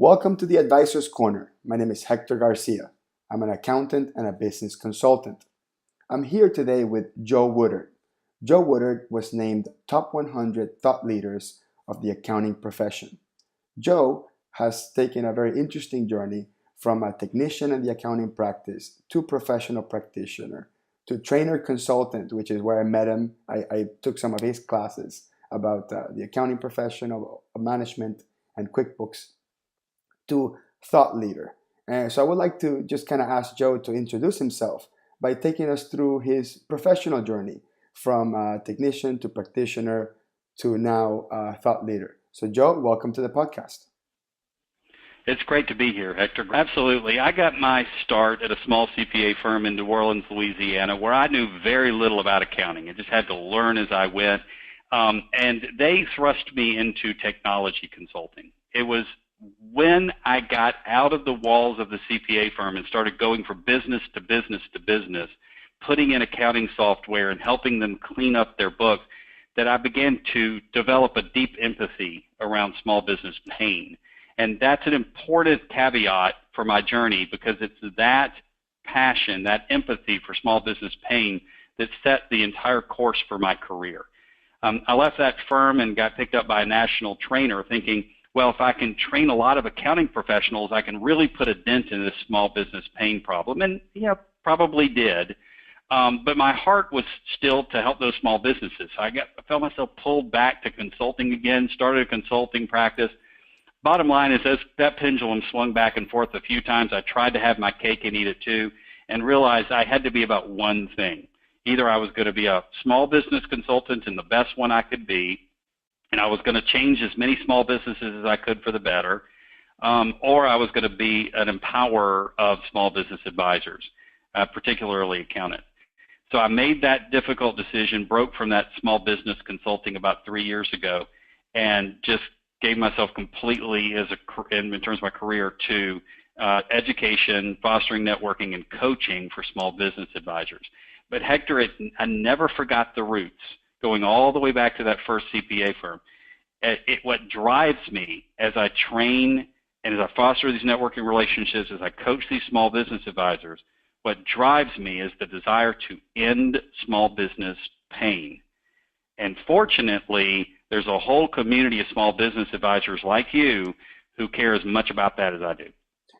Welcome to the Advisor's Corner. My name is Hector Garcia. I'm an accountant and a business consultant. I'm here today with Joe Woodard. Joe Woodard was named Top 100 Thought Leaders of the Accounting Profession. Joe has taken a very interesting journey from a technician in the accounting practice to professional practitioner to trainer consultant, which is where I met him. I took some of his classes about the accounting profession of management and QuickBooks to thought leader. And so I would like to just kind of ask Joe to introduce himself by taking us through his professional journey from technician to practitioner to now thought leader. So Joe, welcome to the podcast. It's great to be here, Hector. Absolutely. I got my start at a small CPA firm in New Orleans, Louisiana, where I knew very little about accounting. I just had to learn as I went. And they thrust me into technology consulting. It was when I got out of the walls of the CPA firm and started going from business to business to business, putting in accounting software and helping them clean up their books, that I began to develop a deep empathy around small business pain. And that's an important caveat for my journey, because it's that passion, that empathy for small business pain that set the entire course for my career. I left that firm and got picked up by a national trainer thinking, well, if I can train a lot of accounting professionals, I can really put a dent in this small business pain problem. And yeah, probably did. But my heart was still to help those small businesses. I felt myself pulled back to consulting again, started a consulting practice. Bottom line is, as that pendulum swung back and forth a few times, I tried to have my cake and eat it too, and realized I had to be about one thing. Either I was going to be a small business consultant and the best one I could be, and I was going to change as many small businesses as I could for the better, or I was going to be an empowerer of small business advisors, particularly accountants. So I made that difficult decision, broke from that small business consulting about 3 years ago, and just gave myself completely in terms of my career to education, fostering networking, and coaching for small business advisors. But Hector, I never forgot the roots, going all the way back to that first CPA firm. What drives me as I train and as I foster these networking relationships, as I coach these small business advisors, what drives me is the desire to end small business pain. And fortunately, there's a whole community of small business advisors like you who care as much about that as I do.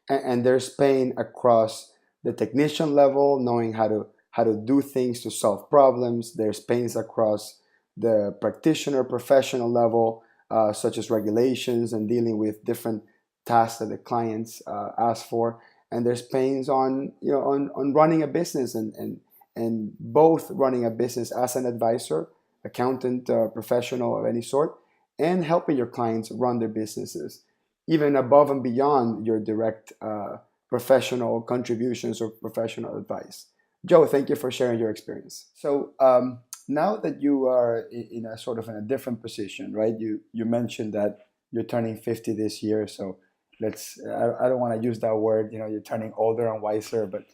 And there's pain across the technician level, knowing how to do things to solve problems. There's pains across the practitioner, professional level, such as regulations and dealing with different tasks that the clients ask for. And there's pains on running a business and both running a business as an advisor, accountant, professional of any sort, and helping your clients run their businesses, even above and beyond your direct professional contributions or professional advice. Joe, thank you for sharing your experience. So now that you are in a sort of in a different position, right? You mentioned that you're turning 50 this year, so I don't want to use that word. You're turning older and wiser, but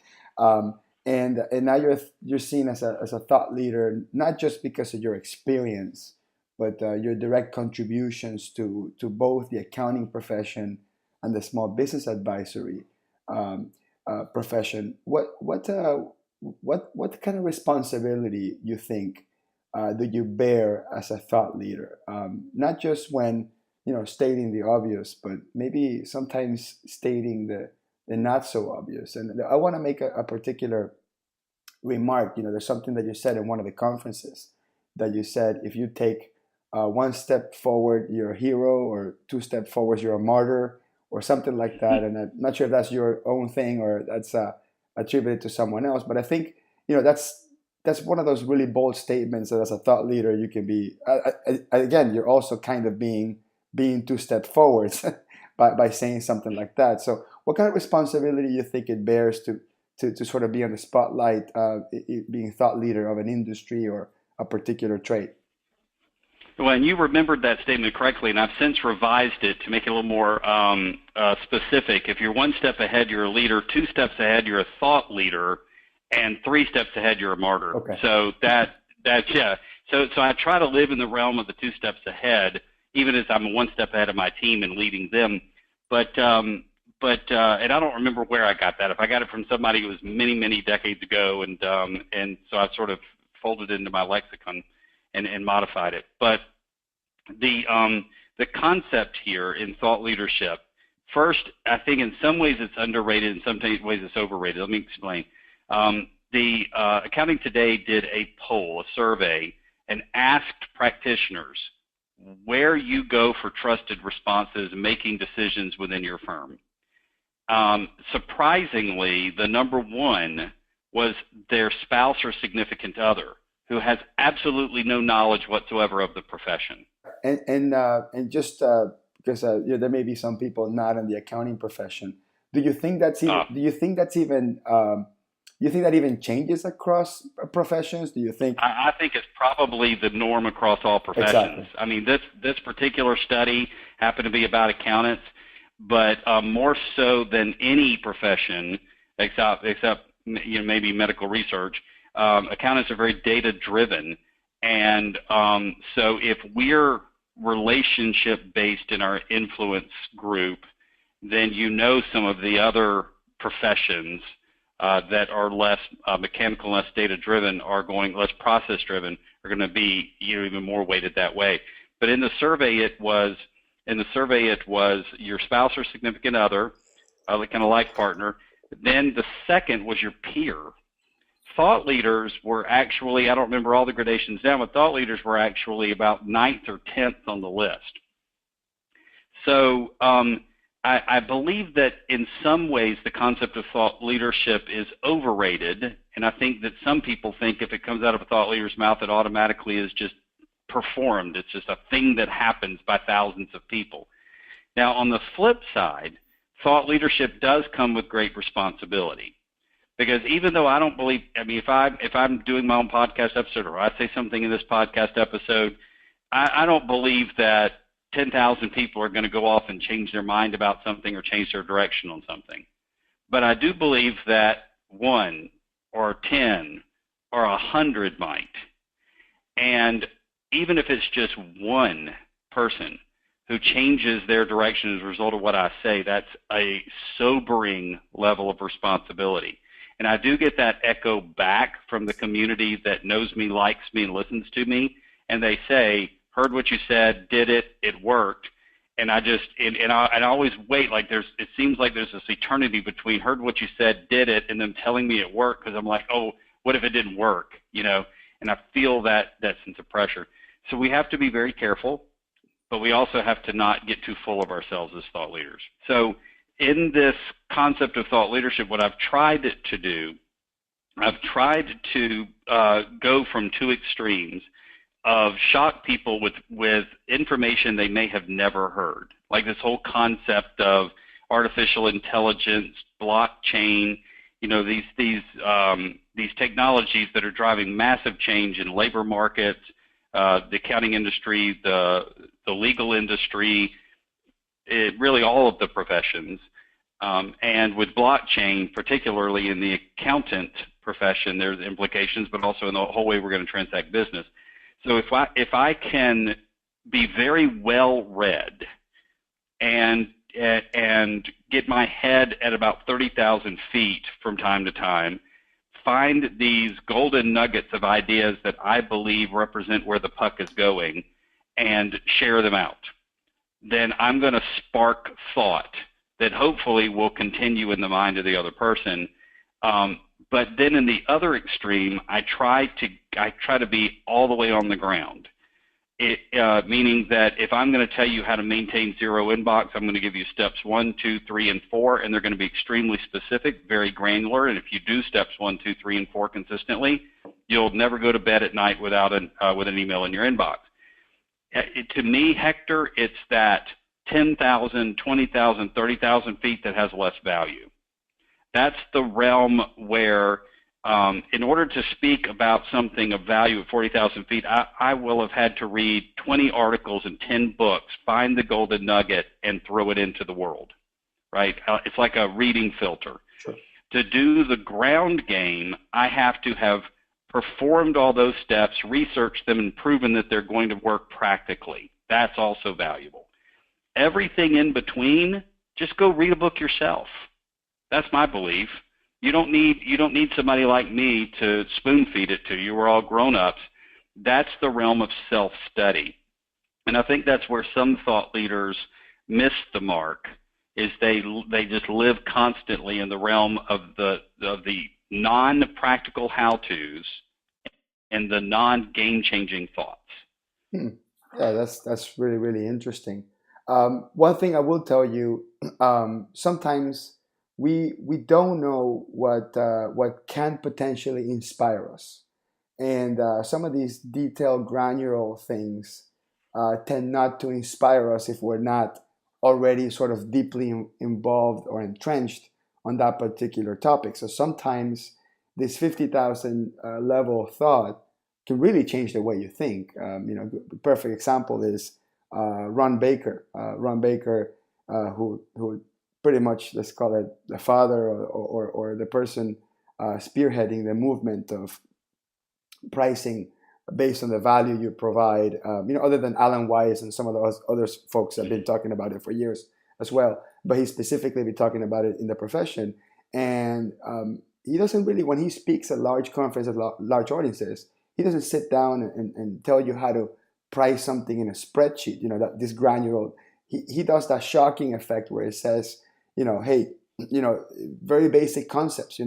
and now you're seen as a thought leader, not just because of your experience, but your direct contributions to both the accounting profession and the small business advisory profession. What kind of responsibility you think do you bear as a thought leader? Not just when stating the obvious, but maybe sometimes stating the not so obvious. And I want to make a particular remark. There's something that you said in one of the conferences that you said, if you take one step forward, you're a hero, or two steps forward, you're a martyr, or something like that. And I'm not sure if that's your own thing or that's attributed to someone else, but I think that's one of those really bold statements that as a thought leader you can be. Again, you're also kind of being two steps forwards by saying something like that. So what kind of responsibility do you think it bears to sort of be on the spotlight, being thought leader of an industry or a particular trade? Well, and you remembered that statement correctly, and I've since revised it to make it a little more specific. If you're one step ahead, you're a leader. Two steps ahead, you're a thought leader. And three steps ahead, you're a martyr. Okay. So that's yeah. So I try to live in the realm of the two steps ahead, even as I'm one step ahead of my team and leading them. And I don't remember where I got that. If I got it from somebody who was many, many decades ago, and so I sort of folded it into my lexicon and modified it. But the concept here in thought leadership, first, I think in some ways it's underrated, in some ways it's overrated. Let me explain. The Accounting Today did a poll, a survey, and asked practitioners where you go for trusted responses and making decisions within your firm. Surprisingly, the number one was their spouse or significant other, who has absolutely no knowledge whatsoever of the profession. And just because there may be some people not in the accounting profession, do you think that's even? Do you think that's even? Do you think that even changes across professions? Do you think? I think it's probably the norm across all professions. Exactly. I mean, this particular study happened to be about accountants, but more so than any profession, except maybe medical research, accountants are very data driven, and so if we're relationship based in our influence group, then some of the other professions that are less mechanical, less data driven, less process driven, are going to be even more weighted that way. But in the survey, it was your spouse or significant other, kind of life partner. Then the second was your peer. Thought leaders were actually, I don't remember all the gradations down, but thought leaders were actually about 9th or 10th on the list. So I believe that in some ways the concept of thought leadership is overrated, and I think that some people think if it comes out of a thought leader's mouth, it automatically is just performed. It's just a thing that happens by thousands of people. Now, on the flip side, thought leadership does come with great responsibility, because even though I don't believe, if I'm doing my own podcast episode, or I say something in this podcast episode, I don't believe that 10,000 people are going to go off and change their mind about something or change their direction on something. But I do believe that 1 or 10 or 100 might. And even if it's just one person who changes their direction as a result of what I say, that's a sobering level of responsibility. And I do get that echo back from the community that knows me, likes me, and listens to me, and they say, heard what you said, did it, it worked. And I always wait, it seems like there's this eternity between heard what you said, did it, and them telling me it worked, because I'm like, oh, what if it didn't work, And I feel that sense of pressure. So we have to be very careful, but we also have to not get too full of ourselves as thought leaders. So in this concept of thought leadership, what I've tried to do, I've tried to go from two extremes of shock people with information they may have never heard, like this whole concept of artificial intelligence, blockchain, these technologies that are driving massive change in labor markets, the accounting industry, the legal industry, really all of the professions, and with blockchain, particularly in the accountant profession, there's implications, but also in the whole way we're going to transact business. So if I can be very well read and get my head at about 30,000 feet from time to time, find these golden nuggets of ideas that I believe represent where the puck is going, and share them out, then I'm going to spark thought that hopefully will continue in the mind of the other person. But then in the other extreme, I try to be all the way on the ground. Meaning that if I'm going to tell you how to maintain zero inbox, I'm going to give you steps 1, 2, 3, and 4, and they're going to be extremely specific, very granular. And if you do steps 1, 2, 3, and 4 consistently, you'll never go to bed at night without with an email in your inbox. To me, Hector, it's that 10,000, 20,000, 30,000 feet that has less value. That's the realm where, in order to speak about something of value at 40,000 feet, I will have had to read 20 articles and 10 books, find the golden nugget, and throw it into the world, right? It's like a reading filter. Sure. To do the ground game, I have to have performed all those steps, researched them, and proven that they're going to work practically. That's also valuable. Everything in between just go read a book yourself. That's my belief. You don't need somebody like me to spoon feed it to you. We're all grown ups. That's the realm of self-study. And I think that's where some thought leaders miss the mark, is they just live constantly in the realm of the non-practical how-tos and the non-game-changing thoughts. Hmm. Yeah, that's really really interesting. One thing I will tell you, sometimes we don't know what can potentially inspire us, and some of these detailed, granular things tend not to inspire us if we're not already sort of deeply involved or entrenched on that particular topic. So sometimes this 50,000 level thought can really change the way you think. The perfect example is Ron Baker. Ron Baker, who pretty much, let's call it the father, or the person spearheading the movement of pricing based on the value you provide. Other than Alan Weiss and some of those other folks have been talking about it for years as well, but he specifically been talking about it in the profession. And he doesn't really, when he speaks at large conferences, large audiences, he doesn't sit down and tell you how to price something in a spreadsheet. That this granular. He does that shocking effect where it says, hey, very basic concepts.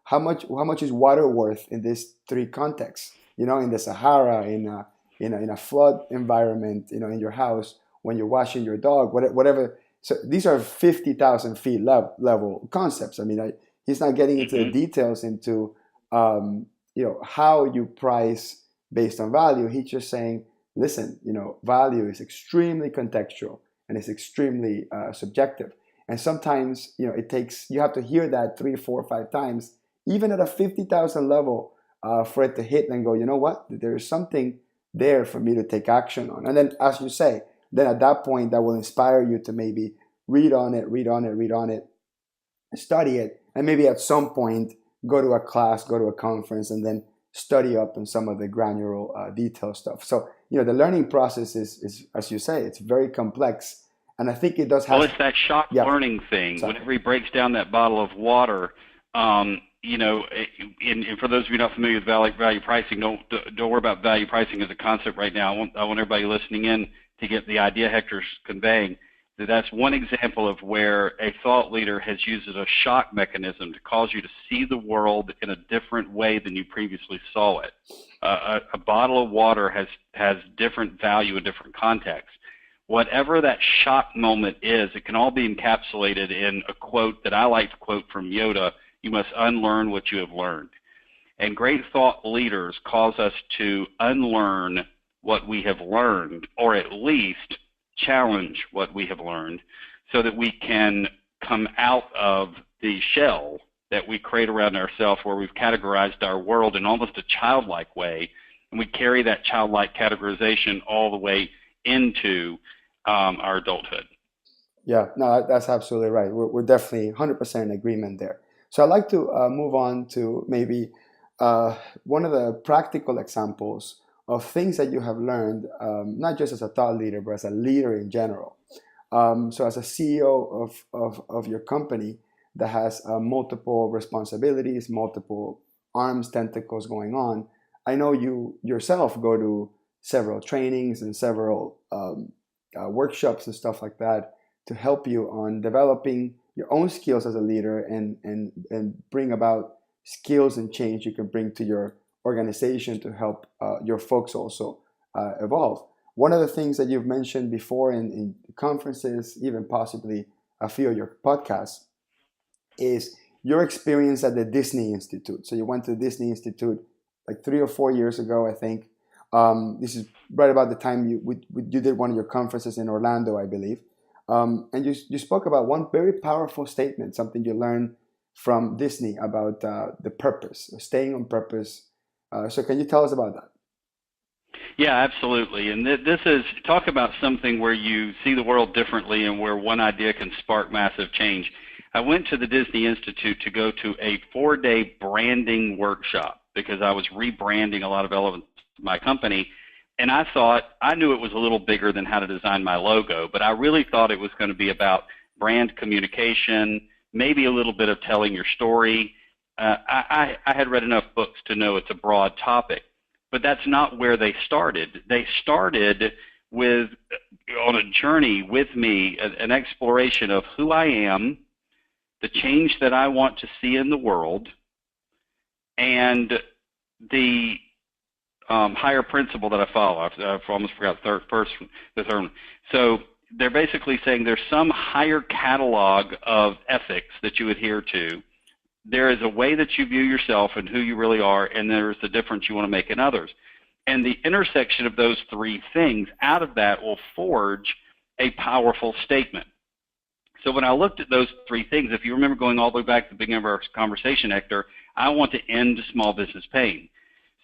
How much is water worth in these three contexts? In the Sahara, in a flood environment, in your house, when you're washing your dog, whatever. So these are 50,000 feet level concepts. He's not getting into the details into how you price based on value. He's just saying, listen, value is extremely contextual and it's extremely subjective. And sometimes, you have to hear that 3, 4, 5 times, even at a 50,000 level, for it to hit and go, you know what? There is something there for me to take action on. And then, as you say, then at that point, that will inspire you to maybe read on it, study it, and maybe at some point go to a class, go to a conference, and then study up on some of the granular detail stuff. So, the learning process is, as you say, it's very complex. And I think it does have... Well, it's that shock learning thing. Sorry. Whenever he breaks down that bottle of water, and for those of you not familiar with value pricing, don't worry about value pricing as a concept right now. I want everybody listening in to get the idea Hector's conveying. That's one example of where a thought leader has used a shock mechanism to cause you to see the world in a different way than you previously saw it. A bottle of water has different value in different contexts. Whatever that shock moment is, it can all be encapsulated in a quote that I like to quote from Yoda: "You must unlearn what you have learned." And great thought leaders cause us to unlearn what we have learned, or at least challenge what we have learned, so that we can come out of the shell that we create around ourselves, where we've categorized our world in almost a childlike way, and we carry that childlike categorization all the way into our adulthood. Yeah, no, that's absolutely right. We're definitely 100% in agreement there. So I'd like to move on to maybe one of the practical examples of things that you have learned, not just as a thought leader, but as a leader in general. So as a CEO of your company that has multiple responsibilities, multiple arms, tentacles going on, I know you yourself go to several trainings and several workshops and stuff like that to help you on developing your own skills as a leader and bring about skills and change you can bring to your organization to help your folks also evolve. One of the things that you've mentioned before in conferences, even possibly a few of your podcasts, is your experience at the Disney Institute. So you went to the Disney Institute like 3 or 4 years ago, I think. This is right about the time you did one of your conferences in Orlando, I believe. And you spoke about one very powerful statement, something you learned from Disney about the purpose, staying on purpose. So can you tell us about that? Yeah, absolutely. And this is, talk about something where you see the world differently and where one idea can spark massive change. I went to the Disney Institute to go to a 4-day branding workshop because I was rebranding a lot of elements of my company. And I knew it was a little bigger than how to design my logo, but I really thought it was going to be about brand communication, maybe a little bit of telling your story. I had read enough books to know it's a broad topic, but that's not where they started. They started with, on a journey with me, an exploration of who I am, the change that I want to see in the world, and the higher principle that I follow. I've almost forgot the third one. So they're basically saying there's some higher catalog of ethics that you adhere to. There is a way that you view yourself and who you really are, and there's a difference you want to make in others. And the intersection of those three things, out of that will forge a powerful statement. So when I looked at those three things, if you remember going all the way back to the beginning of our conversation, Hector, I want to end small business pain.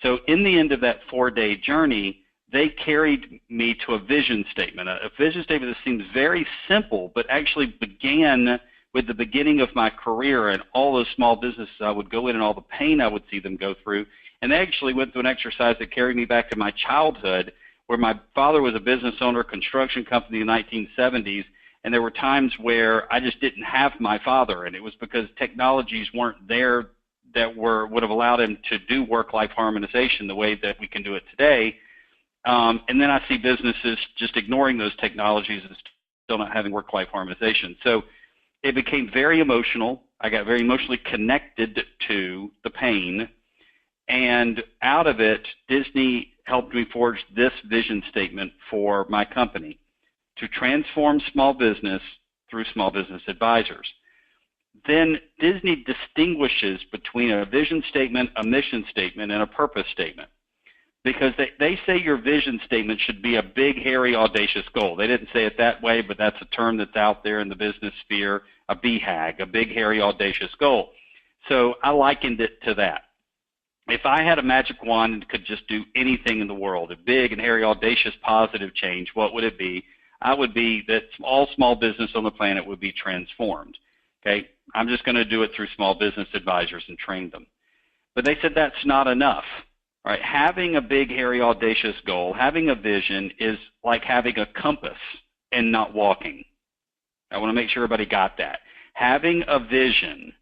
So in the end of that 4-day journey, they carried me to a vision statement, a vision statement that seems very simple, but actually began with the beginning of my career and all those small businesses I would go in and all the pain I would see them go through. And they actually went through an exercise that carried me back to my childhood, where my father was a business owner, construction company in the 1970s, and there were times where I just didn't have my father, and it was because technologies weren't there that would have allowed him to do work-life harmonization the way that we can do it today. And then I see businesses just ignoring those technologies and still not having work-life harmonization. So it became very emotional. I got very emotionally connected to the pain. And out of it, Disney helped me forge this vision statement for my company: to transform small business through small business advisors. Then Disney distinguishes between a vision statement, a mission statement, and a purpose statement. Because they say your vision statement should be a big, hairy, audacious goal. They didn't say it that way, but that's a term that's out there in the business sphere, a BHAG, a big, hairy, audacious goal. So I likened it to that. If I had a magic wand and could just do anything in the world, a big and hairy, audacious, positive change, what would it be? I would be that all small business on the planet would be transformed. Okay, I'm just going to do it through small business advisors and train them. But they said that's not enough. All right, having a big, hairy, audacious goal, having a vision is like having a compass and not walking. I want to make sure everybody got that. Having a vision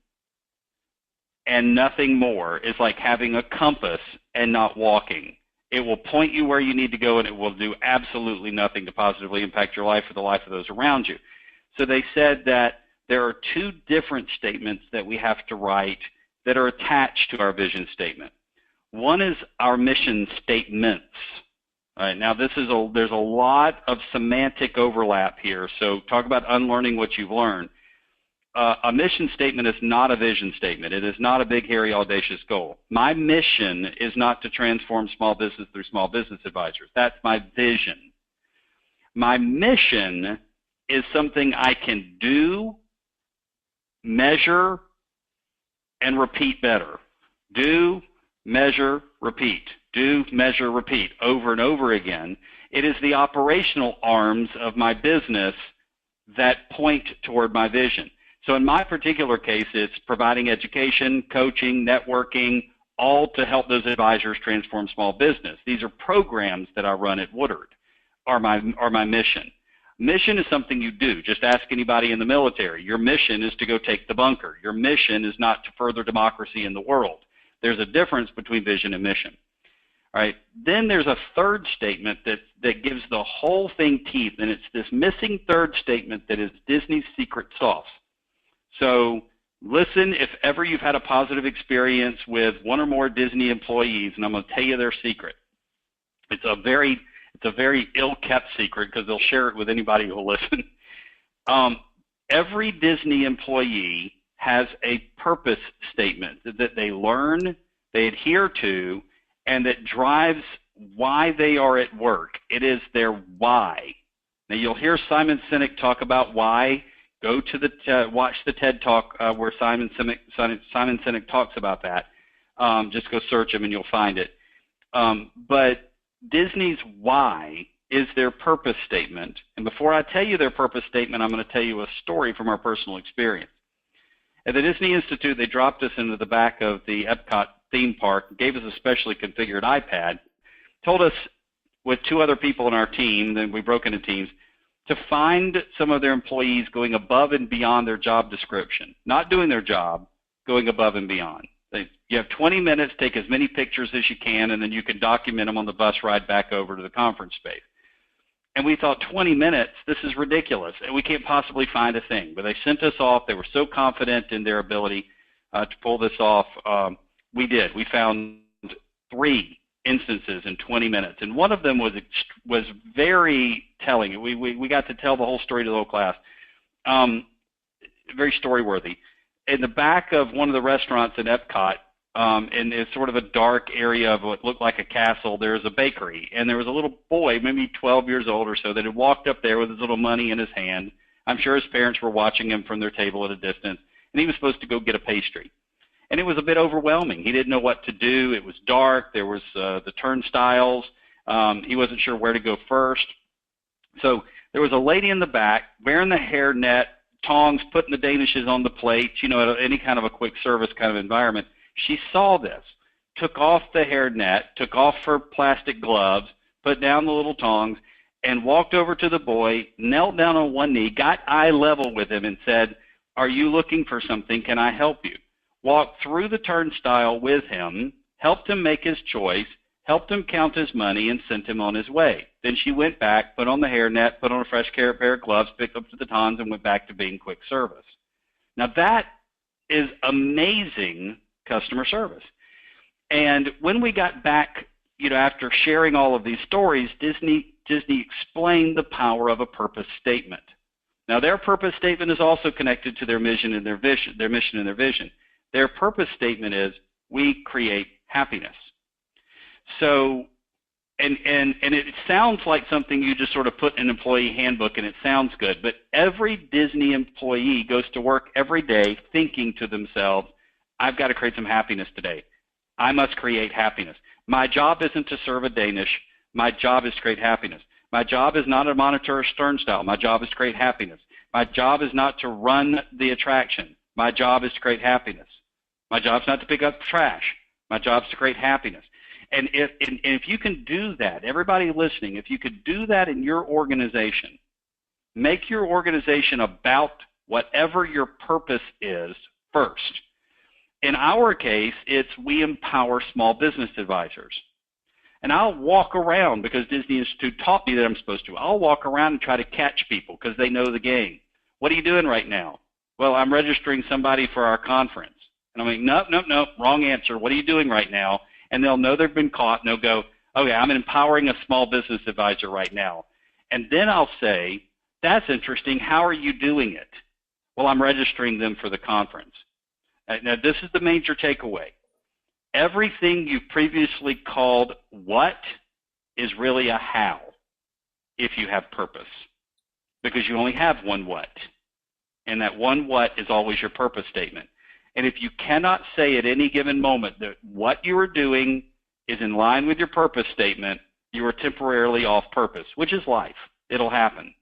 and nothing more is like having a compass and not walking. It will point you where you need to go, and it will do absolutely nothing to positively impact your life or the life of those around you. So they said that there are two different statements that we have to write that are attached to our vision statement. One is our mission statements. All right, now there's a lot of semantic overlap here, so talk about unlearning what you've learned. A mission statement is not a vision statement. It is not a big, hairy, audacious goal. My mission is not to transform small business through small business advisors. That's my vision. My mission is something I can do, measure, and repeat better. Do, measure, repeat. Do, measure, repeat over and over again. It is the operational arms of my business that point toward my vision. So in my particular case, it's providing education, coaching, networking, all to help those advisors transform small business. These are programs that I run at Woodard, are my mission. Mission is something you do. Just ask anybody in the military. Your mission is to go take the bunker. Your mission is not to further democracy in the world. There's a difference between vision and mission. All right. Then there's a third statement that gives the whole thing teeth, and it's this missing third statement that is Disney's secret sauce. So listen, if ever you've had a positive experience with one or more Disney employees, and I'm going to tell you their secret. It's a very ill-kept secret because they'll share it with anybody who will listen. Every Disney employee has a purpose statement that they learn, they adhere to, and that drives why they are at work. It is their why. Now, you'll hear Simon Sinek talk about why. Go to watch the TED Talk where Simon Sinek talks about that. Just go search him and you'll find it. But Disney's why is their purpose statement. And before I tell you their purpose statement, I'm going to tell you a story from our personal experience. At the Disney Institute, they dropped us into the back of the Epcot theme park, gave us a specially configured iPad, told us with two other people in our team, then we broke into teams, to find some of their employees going above and beyond their job description, not doing their job, going above and beyond. You have 20 minutes, take as many pictures as you can, and then you can document them on the bus ride back over to the conference space. And we thought, 20 minutes, this is ridiculous, and we can't possibly find a thing. But they sent us off. They were so confident in their ability to pull this off. We did. We found 3 instances in 20 minutes, and one of them was very telling. We got to tell the whole story to the whole class. Very story worthy. In the back of one of the restaurants in Epcot, in it's sort of a dark area of what looked like a castle, there was a bakery, and there was a little boy, maybe 12 years old or so, that had walked up there with his little money in his hand. I'm sure his parents were watching him from their table at a distance, and he was supposed to go get a pastry. And it was a bit overwhelming. He didn't know what to do. It was dark. There was the turnstiles. He wasn't sure where to go first. So there was a lady in the back wearing the hairnet, tongs, putting the danishes on the plates, any kind of a quick service kind of environment. She saw this, took off the hairnet, took off her plastic gloves, put down the little tongs, and walked over to the boy, knelt down on one knee, got eye level with him and said, "Are you looking for something? Can I help you?" Walked through the turnstile with him, helped him make his choice, helped him count his money, and sent him on his way. Then she went back, put on the hairnet, put on a fresh pair of gloves, picked up the tongs, and went back to being quick service. Now that is amazing customer service. And when we got back, after sharing all of these stories, Disney explained the power of a purpose statement. Now their purpose statement is also connected to their mission and their vision. Their purpose statement is, we create happiness. So, and it sounds like something you just sort of put in an employee handbook and it sounds good, but every Disney employee goes to work every day thinking to themselves, I've got to create some happiness today. I must create happiness. My job isn't to serve a Danish. My job is to create happiness. My job is not to monitor a turnstile. My job is to create happiness. My job is not to run the attraction. My job is to create happiness. My job's not to pick up trash. My job's to create happiness. And if you can do that, everybody listening, if you could do that in your organization, make your organization about whatever your purpose is first. In our case, it's we empower small business advisors. And I'll walk around, because Disney Institute taught me that I'm supposed to. I'll walk around and try to catch people because they know the game. What are you doing right now? Well, I'm registering somebody for our conference. And I'm like, nope, wrong answer. What are you doing right now? And they'll know they've been caught, and they'll go, okay, I'm empowering a small business advisor right now. And then I'll say, that's interesting. How are you doing it? Well, I'm registering them for the conference. Now, this is the major takeaway. Everything you previously called what is really a how if you have purpose, because you only have one what. And that one what is always your purpose statement. And if you cannot say at any given moment that what you are doing is in line with your purpose statement, you are temporarily off purpose, which is life. It'll happen.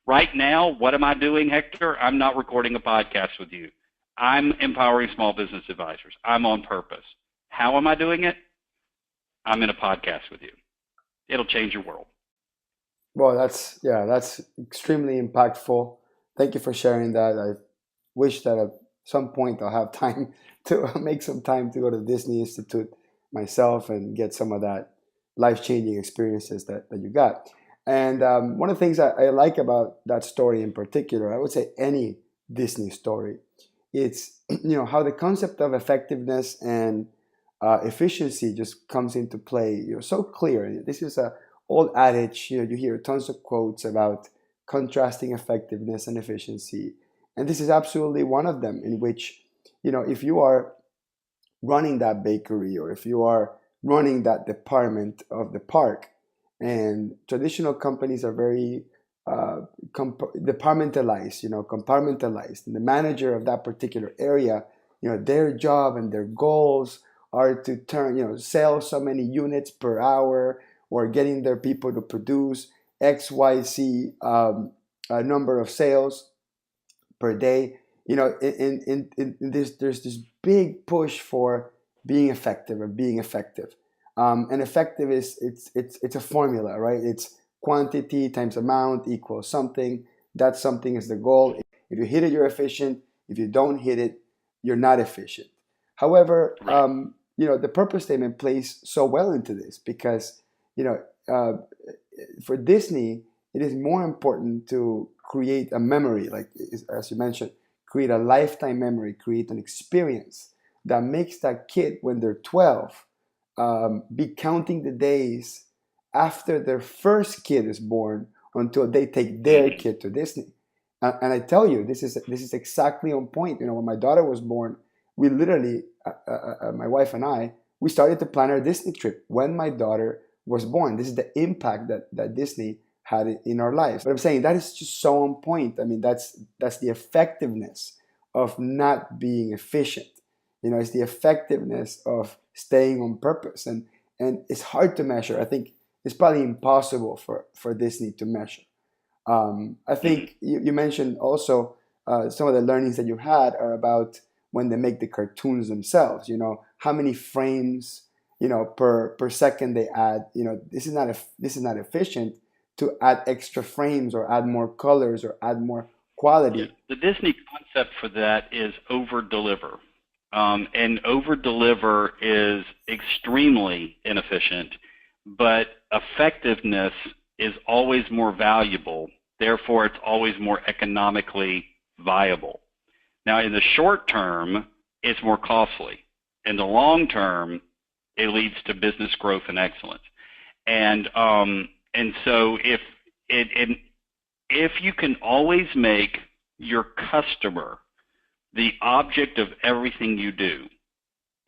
Right now, what am I doing, Hector? I'm not recording a podcast with you. I'm empowering small business advisors. I'm on purpose. How am I doing it? I'm in a podcast with you. It'll change your world. Well, that's extremely impactful. Thank you for sharing that. I wish that at some point I'll have time to make some time to go to the Disney Institute myself and get some of that life-changing experiences that you got. And one of the things I like about that story in particular, I would say any Disney story, it's how the concept of effectiveness and efficiency just comes into play. So clear. This is a old adage. You hear tons of quotes about contrasting effectiveness and efficiency, and this is absolutely one of them. In which, if you are running that bakery or if you are running that department of the park, and traditional companies are very compartmentalized, and the manager of that particular area, their job and their goals are to sell so many units per hour, or getting their people to produce XYZ number of sales per day. There's this big push for being effective and being effective. And effective it's a formula, right? It's quantity times amount equals something. That something is the goal. If you hit it, you're efficient. If you don't hit it, you're not efficient. However, Right. the purpose statement plays so well into this because, you know, for Disney, it is more important to create a memory, like as you mentioned, create a lifetime memory, create an experience that makes that kid when they're 12 be counting the days after their first kid is born until they take their Hmm. kid to Disney. And I tell you, this is exactly on point. When my daughter was born, we literally, my wife and I, we started to plan our Disney trip when my daughter was born. This is the impact that Disney had in our lives. But I'm saying that is just so on point. I mean, that's the effectiveness of not being efficient. It's the effectiveness of staying on purpose, and it's hard to measure. I think it's probably impossible for Disney to measure. I Hmm. think you mentioned also some of the learnings that you had are about when they make the cartoons themselves. How many frames per second they add. This is not efficient to add extra frames or add more colors or add more Yeah. quality. The Disney concept for that is over deliver. And over deliver is extremely inefficient, but effectiveness is always more valuable. Therefore, it's always more economically viable. Now, in the short term, it's more costly. In the long term, it leads to business growth and excellence. And so if you can always make your customer the object of everything you do,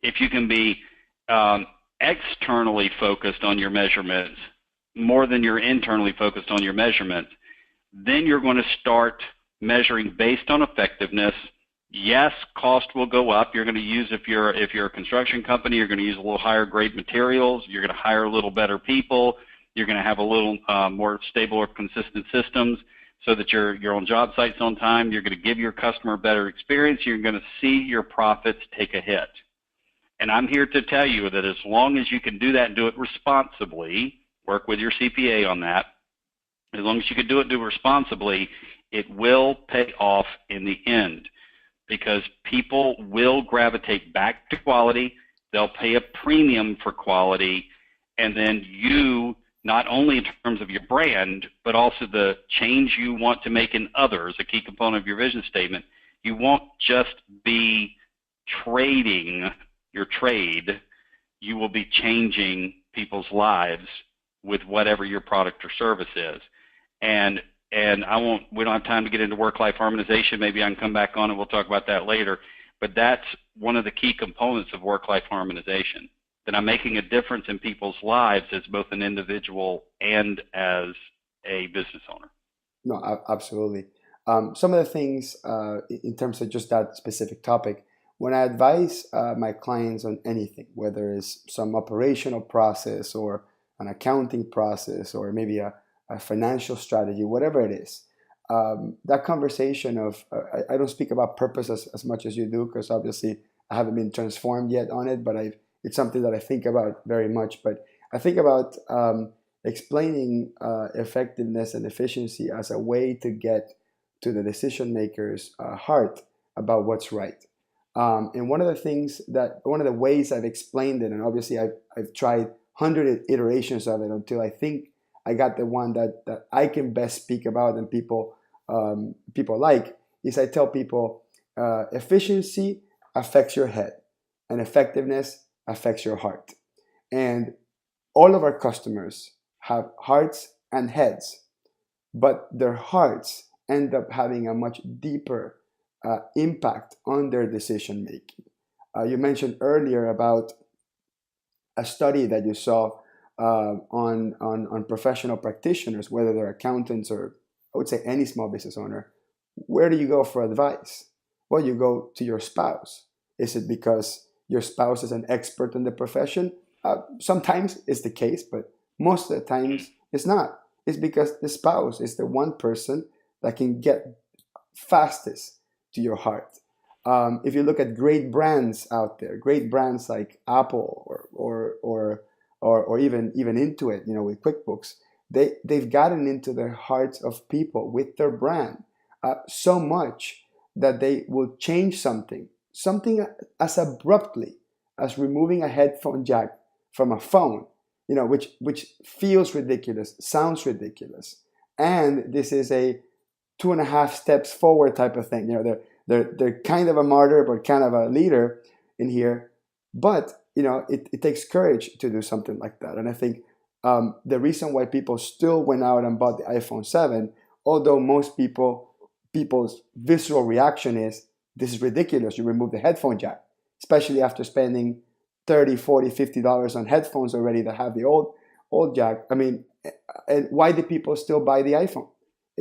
if you can be externally focused on your measurements more than you're internally focused on your measurements, then you're going to start measuring based on effectiveness. Yes, cost will go up. You're going to use, if you're a construction company, you're going to use a little higher grade materials. You're going to hire a little better people. You're going to have a little more stable or consistent systems so that you're on job sites on time. You're going to give your customer a better experience. You're going to see your profits take a hit. And I'm here to tell you that as long as you can do that and do it responsibly, work with your CPA on that, as long as you can do it responsibly, it will pay off in the end because people will gravitate back to quality. They'll pay a premium for quality. And then you, not only in terms of your brand, but also the change you want to make in others, a key component of your vision statement, you won't just be trading your trade, you will be changing people's lives with whatever your product or service is. And we don't have time to get into work-life harmonization. Maybe I can come back on and we'll talk about that later. But that's one of the key components of work-life harmonization, that I'm making a difference in people's lives as both an individual and as a business owner. No, absolutely. Some of the things in terms of just that specific topic, when I advise my clients on anything, whether it's some operational process or an accounting process or maybe a financial strategy, whatever it is, that conversation of, I don't speak about purpose as much as you do, because obviously I haven't been transformed yet on it, but it's something that I think about very much. But I think about explaining effectiveness and efficiency as a way to get to the decision maker's heart about what's right. And one of the ways I've explained it, and obviously I've tried 100 iterations of it until I think I got the one that I can best speak about and people like, is I tell people efficiency affects your head and effectiveness affects your heart. And all of our customers have hearts and heads, but their hearts end up having a much deeper impact on their decision making. You mentioned earlier about a study that you saw on professional practitioners, whether they're accountants or I would say any small business owner. Where do you go for advice? Well, you go to your spouse. Is it because your spouse is an expert in the profession? Sometimes it's the case, but most of the times it's not. It's because the spouse is the one person that can get fastest to your heart. If you look at great brands out there, great brands like Apple or even Intuit, with QuickBooks, they've gotten into the hearts of people with their brand so much that they will change something as abruptly as removing a headphone jack from a phone, which feels ridiculous, sounds ridiculous, and this is a 2.5 steps forward type of thing. They're kind of a martyr, but kind of a leader in here. But it takes courage to do something like that. And I think the reason why people still went out and bought the iPhone 7, although most people's visceral reaction is, this is ridiculous. You remove the headphone jack, especially after spending 30, 40, $50 on headphones already that have the old jack. I mean, and why did people still buy the iPhone,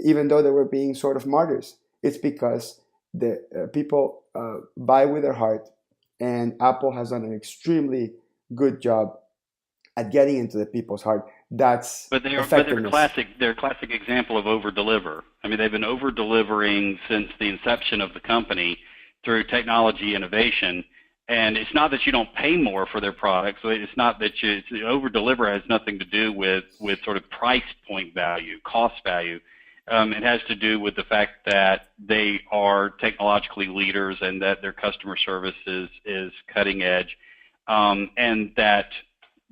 even though they were being sort of martyrs? It's because the people buy with their heart, and Apple has done an extremely good job at getting into the people's heart. That's effectiveness. They're a classic example of over-deliver. I mean, they've been over-delivering since the inception of the company through technology innovation. And it's not that you don't pay more for their products. It's not that over-deliver has nothing to do with sort of price point value, cost value. It has to do with the fact that they are technologically leaders and that their customer service is cutting edge, and that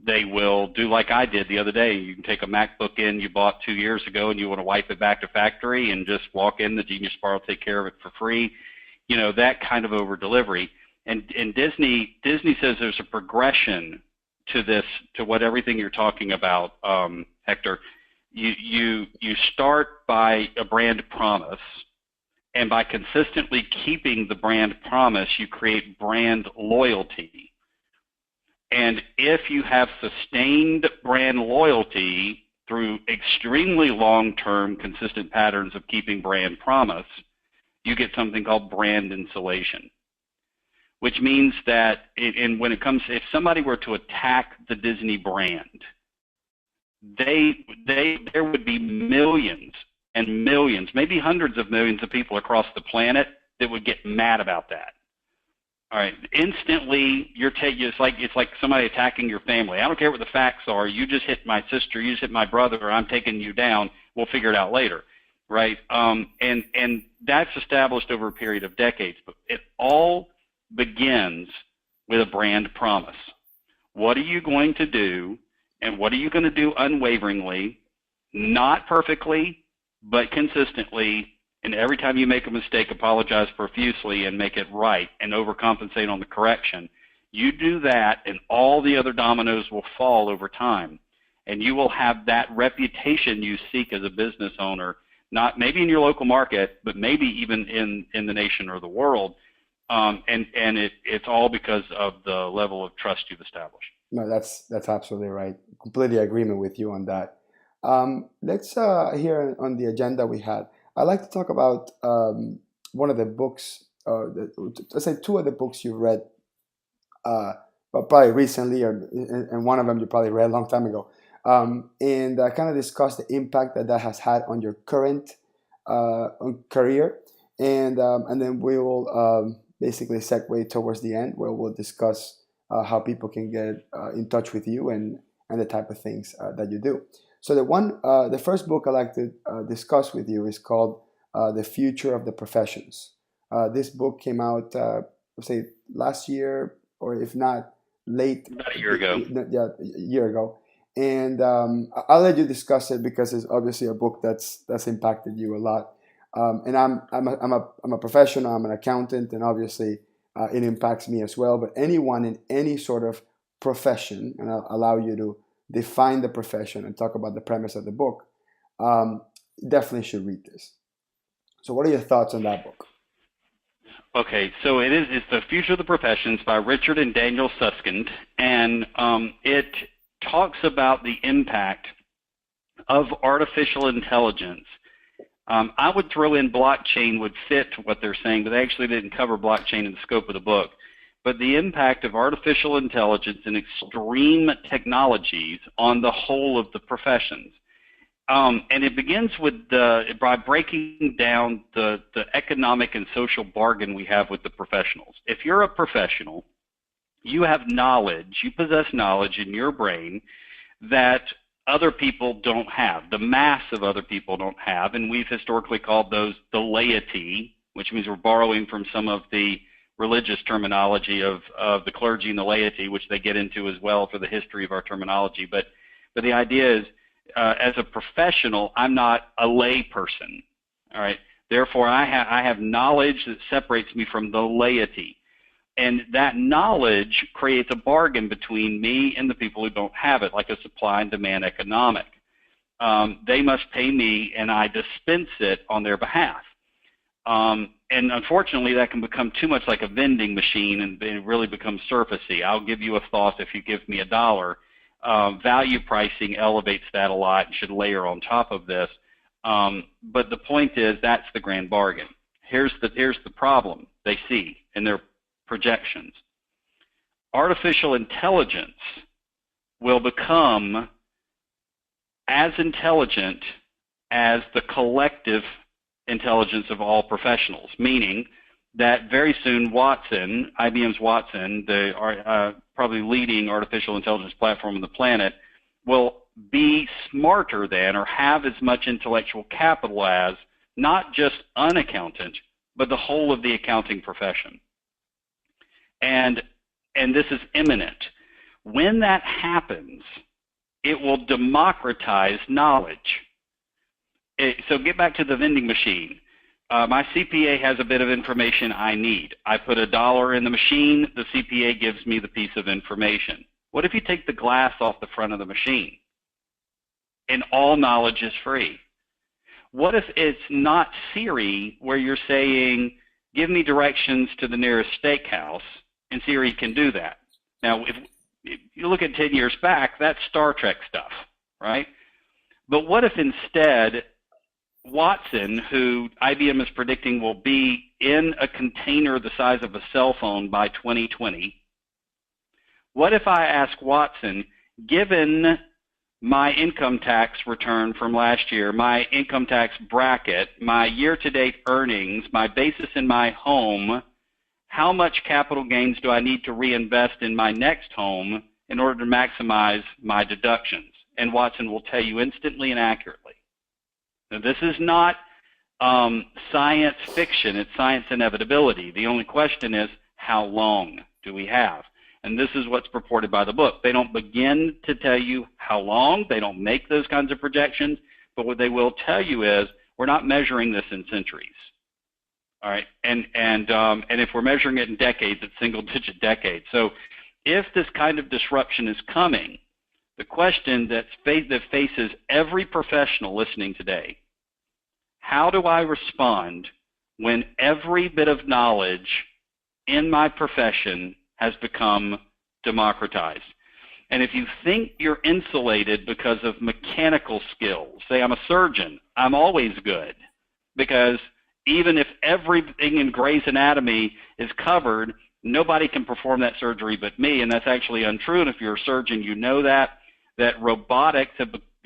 they will do like I did the other day. You can take a MacBook in you bought 2 years ago and you want to wipe it back to factory and just walk in, the Genius Bar will take care of it for free. That kind of over-delivery. And Disney says there's a progression to this, to what everything you're talking about, Hector. You start by a brand promise, and by consistently keeping the brand promise, you create brand loyalty. And if you have sustained brand loyalty through extremely long-term consistent patterns of keeping brand promise, you get something called brand insulation, which means that if somebody were to attack the Disney brand, there would be millions and millions, maybe hundreds of millions of people across the planet that would get mad about that. All right, instantly it's like somebody attacking your family. I don't care what the facts are. You just hit my sister, you just hit my brother, or I'm taking you down. We'll figure it out later, right? And that's established over a period of decades. But it all begins with a brand promise. What are you going to do, and what are you going to do unwaveringly, not perfectly, but consistently? And every time you make a mistake, apologize profusely and make it right and overcompensate on the correction. You do that, and all the other dominoes will fall over time. And you will have that reputation you seek as a business owner, not maybe in your local market, but maybe even in the nation or the world. And it's all because of the level of trust you've established. No, that's absolutely right. Completely agreement with you on that. Let's here on the agenda we had. I'd like to talk about one of the books, let's say two of the books you read, but probably recently, and one of them you probably read a long time ago, and kind of discuss the impact that has had on your current career, and then we will basically segue towards the end where we'll discuss how people can get in touch with you and the type of things that you do. So the first book I'd like to discuss with you is called The Future of the Professions. This book came out, say, last year, or if not, late. About a year ago. Yeah, a year ago. And I'll let you discuss it because it's obviously a book that's impacted you a lot. And I'm a professional. I'm an accountant, and obviously it impacts me as well. But anyone in any sort of profession, and I'll allow you to define the profession and talk about the premise of the book, definitely should read this. So what are your thoughts on that book? Okay, so it's The Future of the Professions by Richard and Daniel Susskind, and it talks about the impact of artificial intelligence. I would throw in blockchain would fit what they're saying, but they actually didn't cover blockchain in the scope of the book. But the impact of artificial intelligence and extreme technologies on the whole of the professions. And it begins by breaking down the economic and social bargain we have with the professionals. If you're a professional, you have knowledge, you possess knowledge in your brain that other people don't have, the mass of other people don't have, and we've historically called those the laity, which means we're borrowing from some of the religious terminology of the clergy and the laity, which they get into as well for the history of our terminology. But the idea is, as a professional, I'm not a lay person, all right? Therefore, I have knowledge that separates me from the laity. And that knowledge creates a bargain between me and the people who don't have it, like a supply and demand economic. They must pay me, and I dispense it on their behalf. And unfortunately, that can become too much like a vending machine, and it really becomes surfacey. I'll give you a thought if you give me $1. Value pricing elevates that a lot and should layer on top of this. But the point is, that's the grand bargain. Here's the problem they see in their projections. Artificial intelligence will become as intelligent as the collective intelligence of all professionals, meaning that very soon Watson, IBM's Watson, the probably leading artificial intelligence platform on the planet, will be smarter than or have as much intellectual capital as not just an accountant, but the whole of the accounting profession. And this is imminent. When that happens, it will democratize knowledge. So get back to the vending machine. My CPA has a bit of information I need. I put $1 in the machine. The CPA gives me the piece of information. What if you take the glass off the front of the machine and all knowledge is free? What if it's not Siri, where you're saying, give me directions to the nearest steakhouse, and Siri can do that? Now, if you look at 10 years back, that's Star Trek stuff, right? But what if instead Watson, who IBM is predicting will be in a container the size of a cell phone by 2020, what if I ask Watson, given my income tax return from last year, my income tax bracket, my year-to-date earnings, my basis in my home, how much capital gains do I need to reinvest in my next home in order to maximize my deductions? And Watson will tell you instantly and accurately. Now, this is not science fiction. It's science inevitability. The only question is, how long do we have? And this is what's purported by the book. They don't begin to tell you how long. They don't make those kinds of projections. But what they will tell you is, we're not measuring this in centuries. All right, and if we're measuring it in decades, it's single-digit decades. So if this kind of disruption is coming, the question that faces every professional listening today, how do I respond when every bit of knowledge in my profession has become democratized? And if you think you're insulated because of mechanical skills, say I'm a surgeon, I'm always good, because even if everything in Gray's Anatomy is covered, nobody can perform that surgery but me, and that's actually untrue. And if you're a surgeon, you know that robotics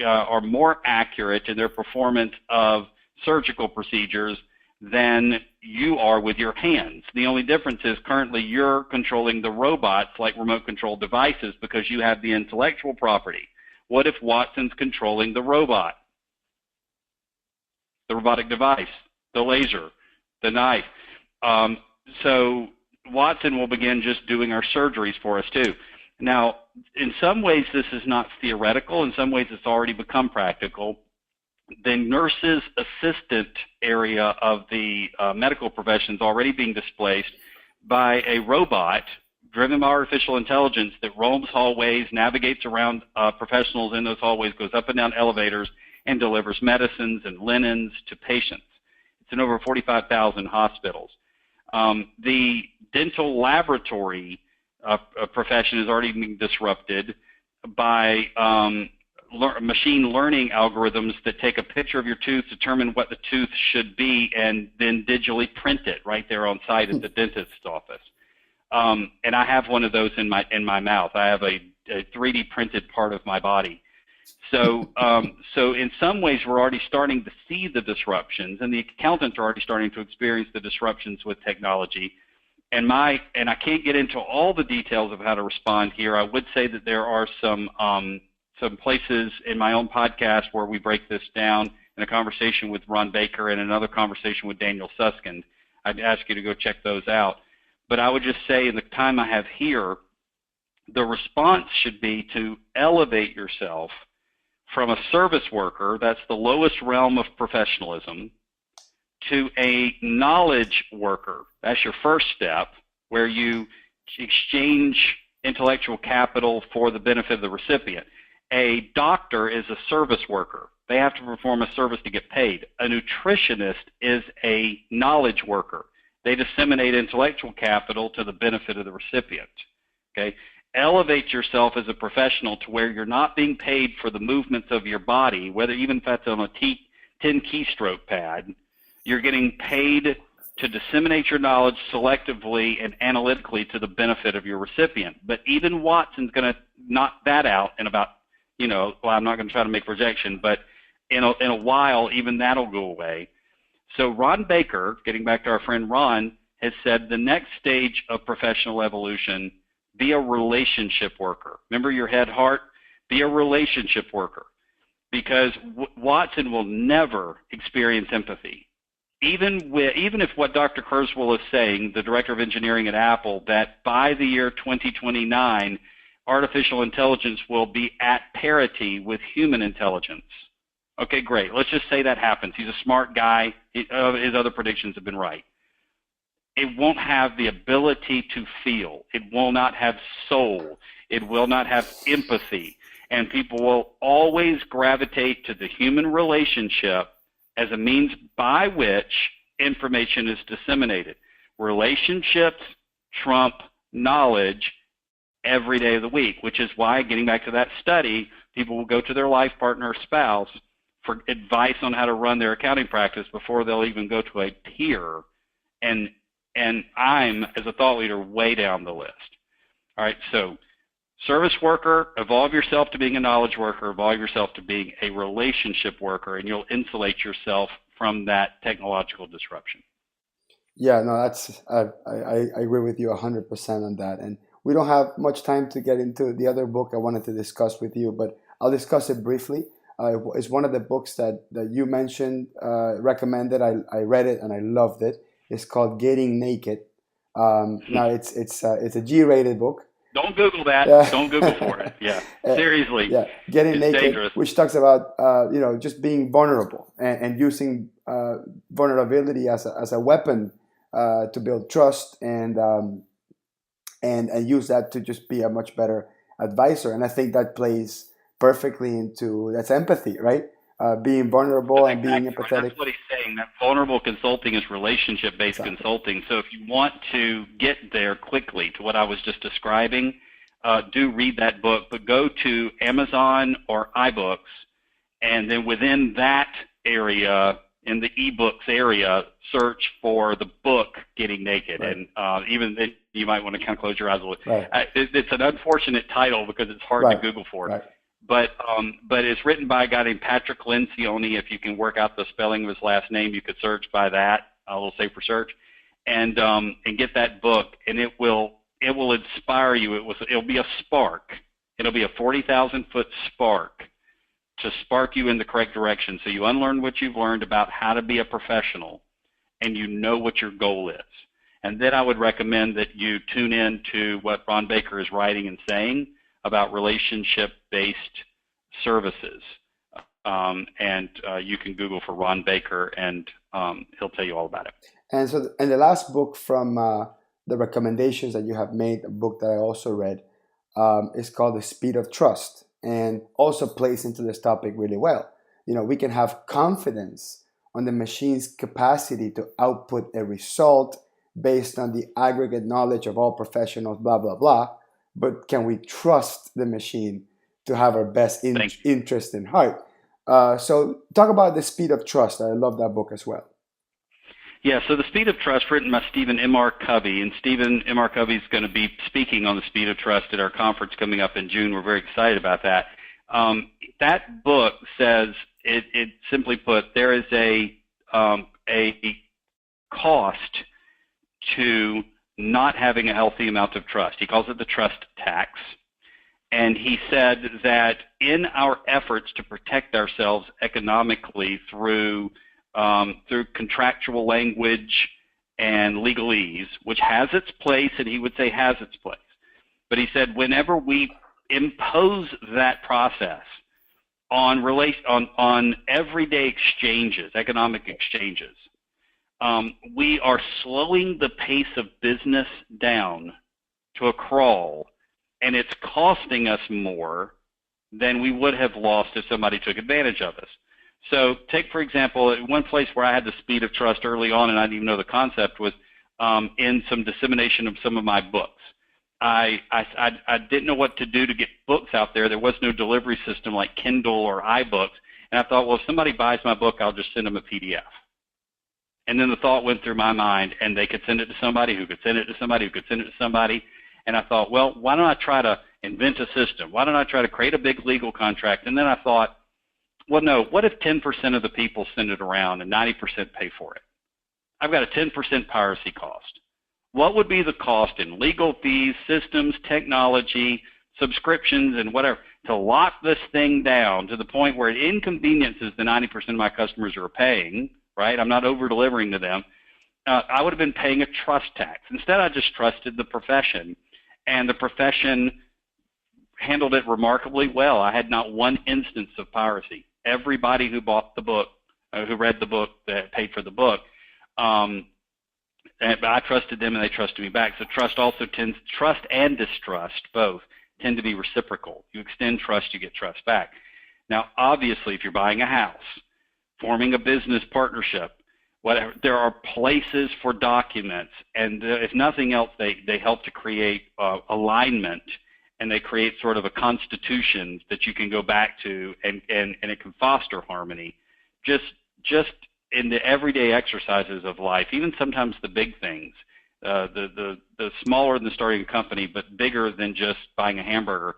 are more accurate in their performance of surgical procedures than you are with your hands. The only difference is currently you're controlling the robots like remote control devices because you have the intellectual property. What if Watson's controlling the robot, the robotic device, the laser, the knife? So Watson will begin just doing our surgeries for us too. Now, in some ways this is not theoretical. In some ways it's already become practical. The nurse's assistant area of the medical profession is already being displaced by a robot driven by artificial intelligence that roams hallways, navigates around professionals in those hallways, goes up and down elevators, and delivers medicines and linens to patients. It's in over 45,000 hospitals. The dental laboratory profession is already being disrupted by machine learning algorithms that take a picture of your tooth, determine what the tooth should be, and then digitally print it right there on site at the dentist's office. And I have one of those in my mouth. I have a 3D printed part of my body. So in some ways, we're already starting to see the disruptions, and the accountants are already starting to experience the disruptions with technology. And I can't get into all the details of how to respond here. I would say that there are some some places in my own podcast where we break this down in a conversation with Ron Baker and another conversation with Daniel Susskind. I'd ask you to go check those out. But I would just say in the time I have here, the response should be to elevate yourself from a service worker, that's the lowest realm of professionalism, to a knowledge worker. That's your first step, where you exchange intellectual capital for the benefit of the recipient. A doctor is a service worker. They have to perform a service to get paid. A nutritionist is a knowledge worker. They disseminate intellectual capital to the benefit of the recipient. Okay? Elevate yourself as a professional to where you're not being paid for the movements of your body, whether even if that's on a 10 keystroke pad. You're getting paid to disseminate your knowledge selectively and analytically to the benefit of your recipient. But even Watson's going to knock that out in about, I'm not going to try to make projection, but in a while, even that'll go away. So Ron Baker, getting back to our friend Ron, has said the next stage of professional evolution, be a relationship worker. Remember your head, heart? Be a relationship worker. Because Watson will never experience empathy. Even if what Dr. Kurzweil is saying, the director of engineering at Apple, that by the year 2029, artificial intelligence will be at parity with human intelligence. Okay, great. Let's just say that happens. He's a smart guy. His other predictions have been right. It won't have the ability to feel. It will not have soul. It will not have empathy. And people will always gravitate to the human relationship as a means by which information is disseminated. Relationships trump knowledge every day of the week, which is why, getting back to that study, people will go to their life partner or spouse for advice on how to run their accounting practice before they'll even go to a peer. And I'm, as a thought leader, way down the list. All right, so service worker, evolve yourself to being a knowledge worker, evolve yourself to being a relationship worker, and you'll insulate yourself from that technological disruption. Yeah, no, I agree with you 100% on that. And we don't have much time to get into the other book I wanted to discuss with you, but I'll discuss it briefly. It's one of the books that you mentioned, recommended. I read it and I loved it. It's called Getting Naked. Now it's a G-rated book. Don't Google that. Don't Google for it. Yeah, seriously. Yeah, Getting Naked, dangerous. Which talks about just being vulnerable and using vulnerability as a weapon to build trust and use that to just be a much better advisor. And I think that plays perfectly into that's empathy, right? Being vulnerable and being empathetic. That's what he's saying. That vulnerable consulting is relationship-based consulting. So if you want to get there quickly to what I was just describing, do read that book. But go to Amazon or iBooks, and then within that area, in the ebooks area, search for the book Getting Naked. Right. And even then, you might want to kind of close your eyes a little. Right. It's an unfortunate title because it's hard to Google for it. Right. But it's written by a guy named Patrick Lencioni. If you can work out the spelling of his last name, you could search by that. A little safer search, and get that book, and it will inspire you. It'll be a spark. It'll be a 40,000-foot spark to spark you in the correct direction. So you unlearn what you've learned about how to be a professional, and you know what your goal is. And then I would recommend that you tune in to what Ron Baker is writing and saying about relationship-based services. You can Google for Ron Baker, and he'll tell you all about it. And so, and the last book from the recommendations that you have made, a book that I also read, is called The Speed of Trust, and also plays into this topic really well. We can have confidence on the machine's capacity to output a result based on the aggregate knowledge of all professionals, blah, blah, blah. But can we trust the machine to have our best interest in heart? So talk about The Speed of Trust. I love that book as well. Yeah, so The Speed of Trust, written by Stephen M.R. Covey. And Stephen M.R. Covey is going to be speaking on The Speed of Trust at our conference coming up in June. We're very excited about that. That book says, it simply put, there is a cost to not having a healthy amount of trust. He calls it the trust tax. And he said that in our efforts to protect ourselves economically through contractual language and legalese, which has its place, and he would say has its place. But he said whenever we impose that process on everyday exchanges, economic exchanges, we are slowing the pace of business down to a crawl, and it's costing us more than we would have lost if somebody took advantage of us. So take, for example, one place where I had the speed of trust early on, and I didn't even know the concept, was in some dissemination of some of my books. I didn't know what to do to get books out there. There was no delivery system like Kindle or iBooks. And I thought, well, if somebody buys my book, I'll just send them a PDF. And then the thought went through my mind, and they could send it to somebody who could send it to somebody who could send it to somebody. And I thought, well, why don't I try to invent a system? Why don't I try to create a big legal contract? And then I thought, well, no, what if 10% of the people send it around and 90% pay for it? I've got a 10% piracy cost. What would be the cost in legal fees, systems, technology, subscriptions, and whatever to lock this thing down to the point where it inconveniences the 90% of my customers who are paying, right? I'm not over-delivering to them. I would have been paying a trust tax. Instead, I just trusted the profession, and the profession handled it remarkably well. I had not one instance of piracy. Everybody who bought the book, who read the book, that paid for the book, and I trusted them and they trusted me back. So trust and distrust both tend to be reciprocal. You extend trust, you get trust back. Now, obviously, if you're buying a house, forming a business partnership, whatever, there are places for documents, and if nothing else, they help to create alignment, and they create sort of a constitution that you can go back to, and it can foster harmony. Just in the everyday exercises of life, even sometimes the big things, the smaller than starting a company, but bigger than just buying a hamburger.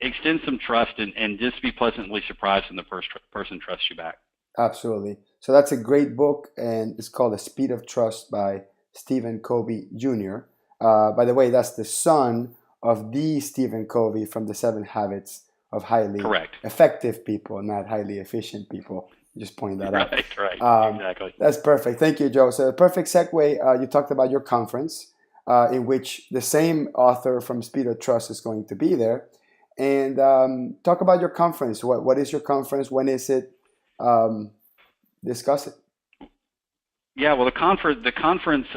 Extend some trust and just be pleasantly surprised when the person trusts you back. Absolutely. So that's a great book, and it's called The Speed of Trust by Stephen Covey Jr. By the way, that's the son of the Stephen Covey from the 7 Habits of Highly Correct. Effective People, not highly efficient people. Just point that out. Right, exactly. That's perfect. Thank you, Joe. So, a perfect segue. You talked about your conference, in which the same author from Speed of Trust is going to be there. And talk about your conference. What is your conference? When is it? Discuss it. Yeah, well, the conference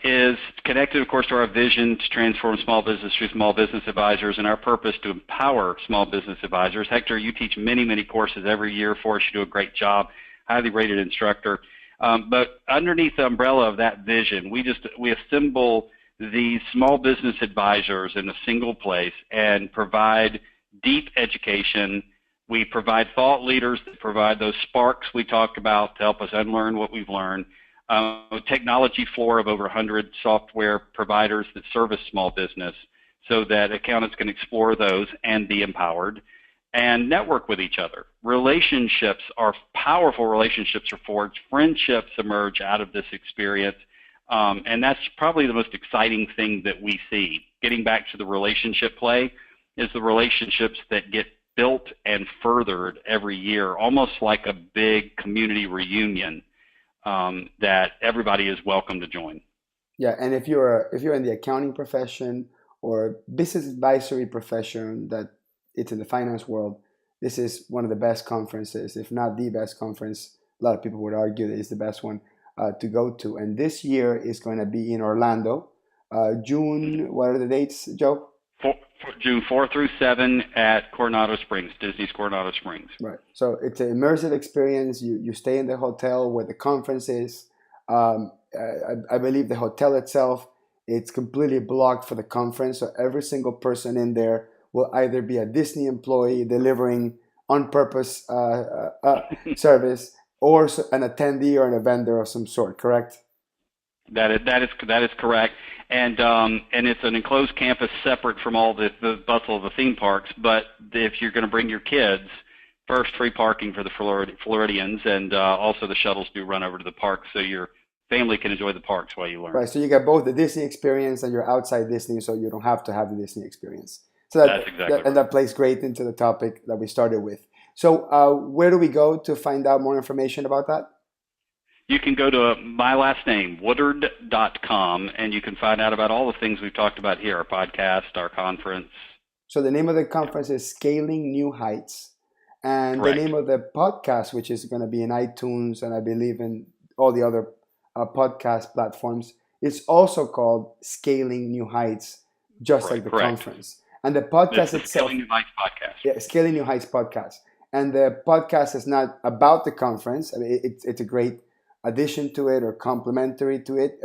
is connected, of course, to our vision to transform small business through small business advisors, and our purpose to empower small business advisors. Hector, you teach many, many courses every year for us. You do a great job, highly rated instructor. But underneath the umbrella of that vision, we assemble these small business advisors in a single place and provide deep education. We provide thought leaders that provide those sparks we talked about to help us unlearn what we've learned. A technology floor of over 100 software providers that service small business so that accountants can explore those and be empowered and network with each other. Relationships are powerful. Relationships are forged. Friendships emerge out of this experience. And that's probably the most exciting thing that we see. Getting back to the relationship play is the relationships that get built and furthered every year, almost like a big community reunion. That everybody is welcome to join. Yeah, and if you're in the accounting profession or business advisory profession, that it's in the finance world, this is one of the best conferences, if not the best conference. A lot of people would argue that it's the best one to go to. And this year is going to be in Orlando, June. What are the dates, Joe? June 4 through 7 at Coronado Springs, Disney's Coronado Springs. Right. So it's an immersive experience. You stay in the hotel where the conference is. I believe the hotel itself, it's completely blocked for the conference. So every single person in there will either be a Disney employee delivering on purpose service or an attendee or a vendor of some sort, correct? That is correct, and it's an enclosed campus separate from all the bustle of the theme parks. But if you're going to bring your kids, first free parking for the Floridians, and also the shuttles do run over to the parks, so your family can enjoy the parks while you learn. Right. So you get both the Disney experience and you're outside Disney, so you don't have to have the Disney experience. So That's exactly and right. that plays great into the topic that we started with. So where do we go to find out more information about that? You can go to my last name, Woodard.com, and you can find out about all the things we've talked about here, our podcast, our conference. So the name of the Yeah, conference is Scaling New Heights. And the correct. name of the podcast, which is going to be in iTunes and I believe in all the other podcast platforms, is also called Scaling New Heights, just like Right, the correct. conference. And the It's podcast the itself, Scaling New Heights podcast. yeah, Scaling New Heights podcast. And the podcast is not about the conference. I mean, it's a great addition to it or complementary to it.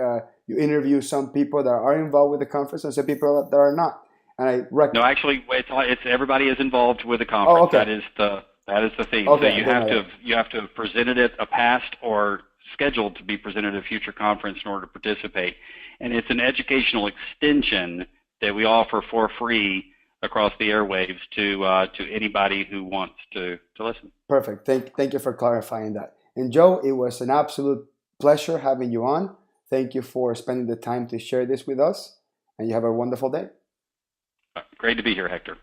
You interview some people that are involved with the conference and some people that are not. And I No, actually, it's everybody is involved with the oh, conference. okay, That is the theme. So okay, I didn't know that. you have to have presented at a past or scheduled to be presented at a future conference in order to participate. And it's an educational extension that we offer for free across the airwaves to anybody who wants to listen. Perfect. Thank you for clarifying that. And Joe, it was an absolute pleasure having you on. Thank you for spending the time to share this with us. And you have a wonderful day. Great to be here, Hector.